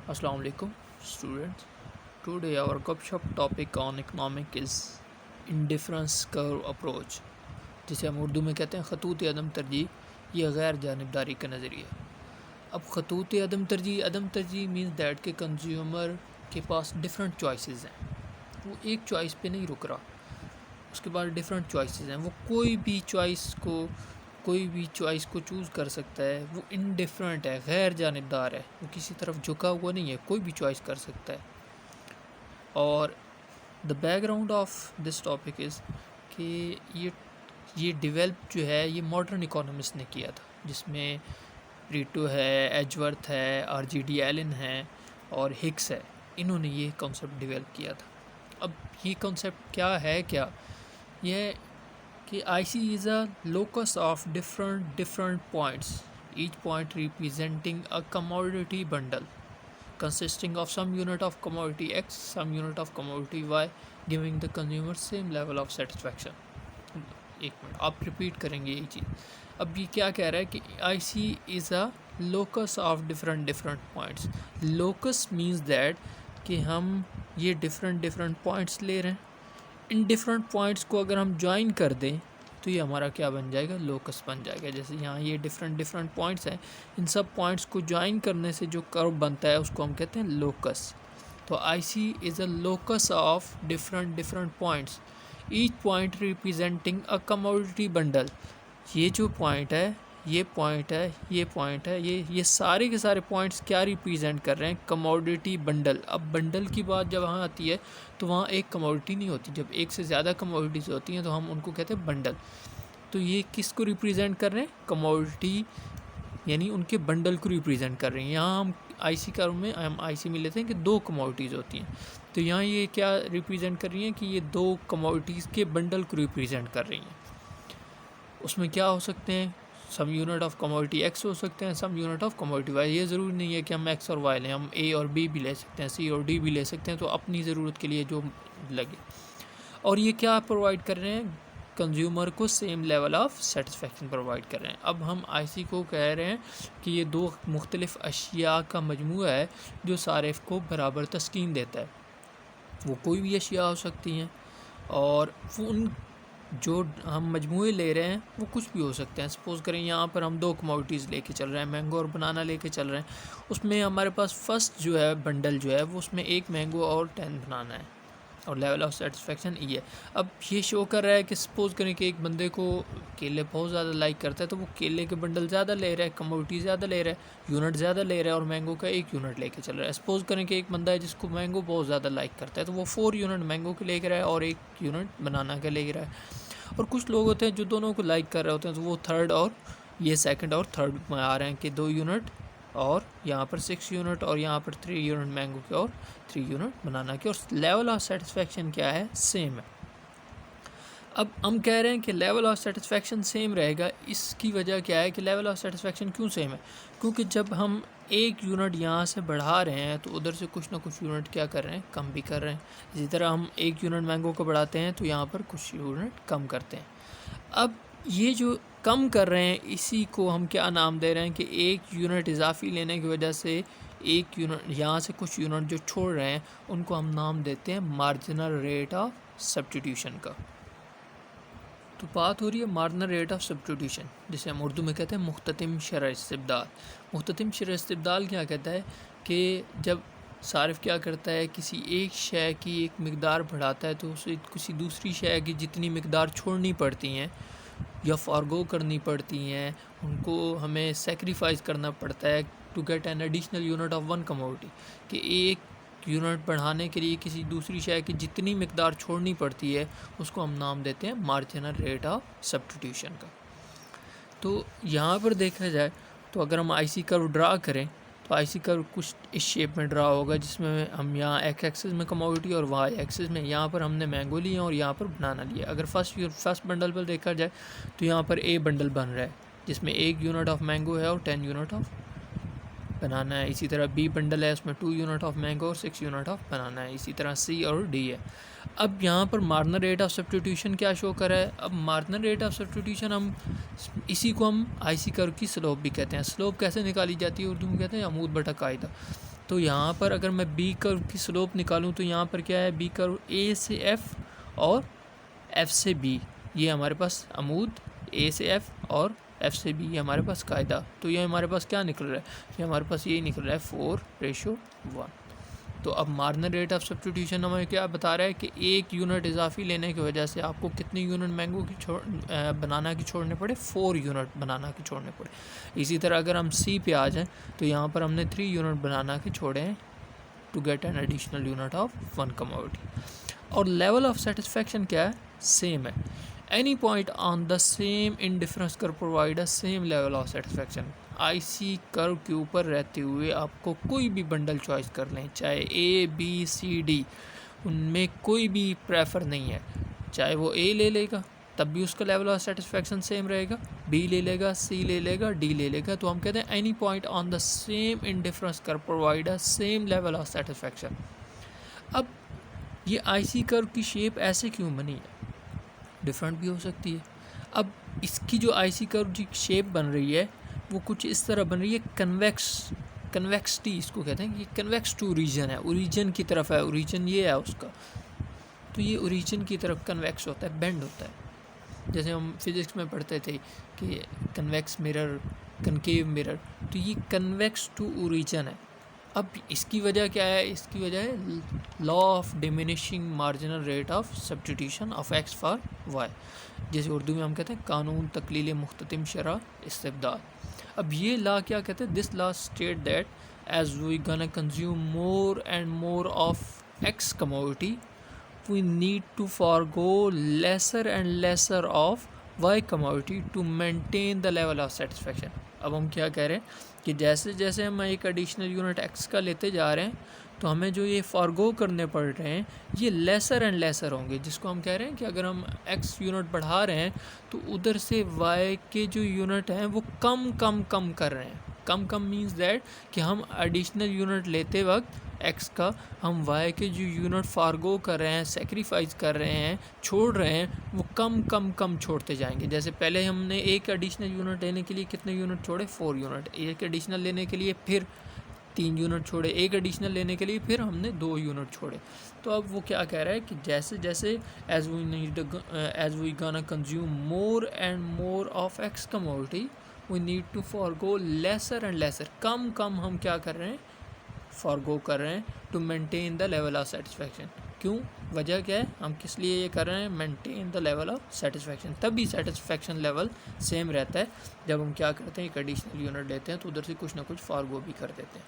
Assalamu alaikum students. Today our gupshup topic on economic is indifference curve approach, जिसे हम उर्दू में कहते हैं खतूत अदम तरजीह या गैर जानिबदारी का नज़रिया। अब खतूत अदम तरजीह मीन्स दैट के कंज्यूमर के पास डिफरेंट चॉइसेस हैं, वो एक चॉइस पे नहीं रुक रहा, उसके पास डिफरेंट चॉइसेस हैं, वो कोई भी चॉइस को चूज़ कर सकता है, वो इनडिफरेंट है, गैर जानिबदार है, वो किसी तरफ झुका हुआ नहीं है, कोई भी चॉइस कर सकता है। और the background of this topic is कि ये डेवलप जो है ये मॉडर्न इकोनॉमिस्ट ने किया था, जिसमें रीटो है, एजवर्थ है, RGD एलन है और हिक्स है। इन्होंने ये कॉन्सेप्ट डेवलप किया था। अब ये कॉन्सेप्ट क्या है, यह कि IC is a locus of different points, each point representing a commodity bundle consisting of some unit of commodity X, some unit of commodity Y, giving the consumer same level of satisfaction. एक minute आप repeat करेंगे ये चीज़। अब ये क्या कह रहा है कि IC is a locus of different points. Locus means that कि हम ये different points ले रहे हैं, इन डिफरेंट पॉइंट्स को अगर हम ज्वाइन कर दें तो ये हमारा क्या बन जाएगा, लोकस बन जाएगा। जैसे यहाँ ये डिफरेंट पॉइंट्स हैं, इन सब पॉइंट्स को ज्वाइन करने से जो कर्व बनता है उसको हम कहते हैं लोकस। तो IC is a locus of different points, each point representing a commodity bundle. ये जो पॉइंट है, ये पॉइंट है, ये पॉइंट है, ये सारे के सारे पॉइंट्स क्या रिप्रेजेंट कर रहे हैं, कमोडिटी बंडल। अब बंडल की बात जब वहाँ आती है तो वहाँ एक कमोडिटी नहीं होती, जब एक से ज़्यादा कमोडिटीज़ होती हैं तो हम उनको कहते हैं बंडल। तो ये किसको रिप्रेजेंट कर रहे हैं, कमोडिटी, यानी उनके बंडल को रिप्रेजेंट कर रहे हैं। यहाँ हम IC कर्व में हम IC में लेते हैं कि दो कमोडिटीज़ होती हैं, तो यहाँ ये क्या रिप्रेजेंट कर रही हैं कि ये दो कमोडिटीज़ के बंडल को रिप्रेजेंट कर रही हैं। उसमें क्या हो सकते हैं, सम यूनिट ऑफ कमोडिटी X हो सकते हैं, सम यूनिट ऑफ कमोडिटी Y। ये ज़रूरी नहीं है कि हम X और Y लें, हम A और B भी ले सकते हैं, C और D भी ले सकते हैं, तो अपनी ज़रूरत के लिए जो लगे। और ये क्या प्रोवाइड कर रहे हैं, कंज्यूमर को same level of satisfaction provide कर रहे हैं। अब हम IC को कह रहे हैं कि ये दो मुख्तलिफ़ अशिया का मजमूआ है जो सारिफ को बराबर तस्कीन देता है। वो कोई भी अशिया हो सकती हैं, और वो उन जो हम मजमूए ले रहे हैं वो कुछ भी हो सकते हैं। सपोज़ करें यहाँ पर हम दो कमोडिटीज़ लेके चल रहे हैं, मैंगो और बनाना लेके चल रहे हैं। उसमें हमारे पास फर्स्ट जो है बंडल जो है वो उसमें एक मैंगो और 10 बनाना है, और लेवल ऑफ सेटिस्फेक्शन ये है। अब ये शो कर रहा है कि सपोज़ करें कि एक बंदे को केले बहुत ज़्यादा लाइक करता है, तो वो केले के बंडल ज़्यादा ले रहा है, कमोडिटी ज़्यादा ले रहा है, यूनिट ज़्यादा ले रहा है, और मैंगो का 1 यूनिट लेके चल रहा है। सपोज़ करें कि एक बंदा है जिसको मैंगो बहुत ज़्यादा लाइक करता है, तो वो 4 यूनिट मैंगो के ले रहा है और 1 यूनिट बनाना के ले रहा है। और कुछ लोग होते हैं जो दोनों को लाइक कर रहे होते हैं, तो वो थर्ड और ये सेकंड और थर्ड में आ रहे हैं कि 2 यूनिट और यहाँ पर 6 यूनिट और यहाँ पर 3 यूनिट मैंगो के और 3 यूनिट बनाना के, और लेवल ऑफ सेटिस्फेक्शन क्या है, सेम है। अब हम कह रहे हैं कि लेवल ऑफ सेटिस्फेक्शन सेम रहेगा। इसकी वजह क्या है कि लेवल ऑफ सेटिस्फेक्शन क्यों सेम है, क्योंकि जब हम एक यूनिट यहाँ से बढ़ा रहे हैं तो उधर से कुछ ना कुछ यूनिट क्या कर रहे हैं, कम भी कर रहे हैं। इसी तरह हम 1 यूनिट मैंगो को बढ़ाते हैं तो यहाँ पर कुछ यूनिट कम करते हैं। अब ये जो कम कर रहे हैं इसी को हम क्या नाम दे रहे हैं कि 1 यूनिट इजाफी लेने की वजह से 1 यूनिट यहाँ से कुछ यूनिट जो छोड़ रहे हैं उनको हम नाम देते हैं मार्जिनल रेट ऑफ सब्स्टिट्यूशन का। तो बात हो रही है मार्जिनल रेट ऑफ सब्स्टिट्यूशन, जिसे हम उर्दू में कहते हैं मुख्ततिम शरह इस्तिबदाल। मुख्ततिम शरह इस्तिबदाल क्या कहता है कि जब सारिफ क्या करता है, किसी एक शय की एक मिकदार बढ़ाता है तो उसे किसी दूसरी शय की जितनी मिकदार छोड़नी पड़ती हैं या फॉरगो करनी पड़ती हैं, उनको हमें सेक्रीफाइस करना पड़ता है to get an additional unit of one commodity, कि एक यूनिट बढ़ाने के लिए किसी दूसरी शय की जितनी मिकदार छोड़नी पड़ती है उसको हम नाम देते हैं मार्जिनल रेट ऑफ सब्स्टिट्यूशन का। तो यहाँ पर देखा जाए तो अगर हम IC कर्व ड्रा करें तो IC कर्व कुछ इस शेप में ड्रा होगा, जिसमें हम यहाँ X एक्सिस में कमोडिटी और Y एक्सिस में यहाँ पर हमने मैंगो लिया और यहाँ पर बनाना लिया। अगर फर्स्ट बंडल पर देखा जाए तो यहाँ पर A बंडल बन रहा है जिसमें 1 यूनिट ऑफ मैंगो है और 10 यूनिट ऑफ बनाना है। इसी तरह B बंडल है, उसमें 2 यूनिट ऑफ मैंगो और 6 यूनिट ऑफ बनाना है। इसी तरह C और D है। अब यहाँ पर मार्जिनल रेट ऑफ सब्स्टिट्यूशन क्या शो कर रहा है, अब मार्जिनल रेट ऑफ सब्स्टिट्यूशन हम इसी को हम IC कर्व की स्लोप भी कहते हैं। स्लोप कैसे निकाली जाती है, उर्दू में कहते हैं अमूद बटा कायदा। तो यहाँ पर अगर मैं बी कर्व की स्लोप निकालूँ तो यहाँ पर क्या है, बी कर्व ए से एफ और एफ से बी, ये हमारे पास अमूद, ए से एफ और एफ से बी, ये हमारे पास कायदा। तो ये हमारे पास क्या निकल रहा है, ये हमारे पास ये निकल रहा है 4:1। तो अब मार्जिनल रेट ऑफ सब्स्टिट्यूशन हमें क्या बता रहा है कि 1 यूनिट इजाफी लेने की वजह से आपको कितने यूनिट मैंगो की बनाना की छोड़ने पड़े, 4 यूनिट बनाना की छोड़ने पड़े। इसी तरह अगर हम सी पे आ जाएँ तो यहाँ पर हमने 3 यूनिट बनाना के छोड़े हैं to get an additional unit of 1 commodity. और लेवल ऑफ सेटिस्फेक्शन क्या है, सेम है। Any point on the same indifference curve provide a same level of satisfaction. IC curve के ऊपर रहते हुए आपको कोई भी बंडल चॉइस कर लें, चाहे ए बी सी डी, उनमें कोई भी प्रेफर नहीं है। चाहे वो ए ले लेगा तब भी उसका लेवल ऑफ सेटिस्फेक्शन सेम रहेगा, बी ले लेगा, सी ले लेगा, डी ले लेगा। तो हम कहते हैं any point on the same indifference curve provide a same level of satisfaction. अब ये आईसी कर्व की शेप ऐसे क्यों बनी है, डिफरेंट भी हो सकती है। अब इसकी जो आईसी कर्व की शेप बन रही है वो कुछ इस तरह बन रही है, कन्वेक्सिटी इसको कहते हैं, कि कन्वेक्स टू ओरिजिन है, ओरिजिन की तरफ है, ओरिजिन ये है उसका, तो ये ओरिजिन की तरफ कन्वेक्स होता है, बेंड होता है। जैसे हम फिज़िक्स में पढ़ते थे कि कन्वेक्स मिरर, कनकेव मिरर, तो ये कन्वेक्स टू ओरिजिन है। अब इसकी वजह क्या है, इसकी वजह है law of diminishing marginal rate of substitution of X for Y, जैसे उर्दू में हम कहते हैं कानून तकलील मुख्ततिम शरा इस्तिबदाल। अब ये लॉ क्या कहते हैं, this law state that as we gonna consume more and more of x commodity we need to forgo lesser and lesser of Y commodity to maintain the level of satisfaction. अब हम क्या कह रहे हैं कि जैसे जैसे हम एक एडिशनल यूनिट एक्स का लेते जा रहे हैं तो हमें जो ये फॉरगो करने पड़ रहे हैं ये लेसर एंड लेसर होंगे, जिसको हम कह रहे हैं कि अगर हम एक्स यूनिट बढ़ा रहे हैं तो उधर से वाई के जो यूनिट हैं वो कम कम कम कर रहे हैं। कम कम मीन्स दैट कि हम एडिशनल यूनिट लेते वक्त एक्स का हम वाई के जो यूनिट फारगो कर रहे हैं, सेक्रीफाइस कर रहे हैं, छोड़ रहे हैं, वो कम कम कम छोड़ते जाएंगे। जैसे पहले हमने एक एडिशनल यूनिट लेने के लिए कितने यूनिट छोड़े, 4 यूनिट, एक एडिशनल लेने के लिए फिर 3 यूनिट छोड़े, एक एडिशनल लेने के लिए फिर हमने 2 यूनिट छोड़े। तो अब वो क्या कह रहा है कि जैसे जैसे as we gonna consume more and more of x commodity we need to forgo lesser and lesser, कम कम हम क्या कर रहे हैं, फॉरगो कर रहे हैं to maintain the level of satisfaction. क्यों, वजह क्या है, हम किस लिए ये कर रहे हैं, maintain the level of satisfaction. तभी सेटिस्फेक्शन लेवल सेम रहता है जब हम क्या करते हैं, एक एडिशनल यूनिट लेते हैं तो उधर से कुछ ना कुछ फॉरगो भी कर देते हैं।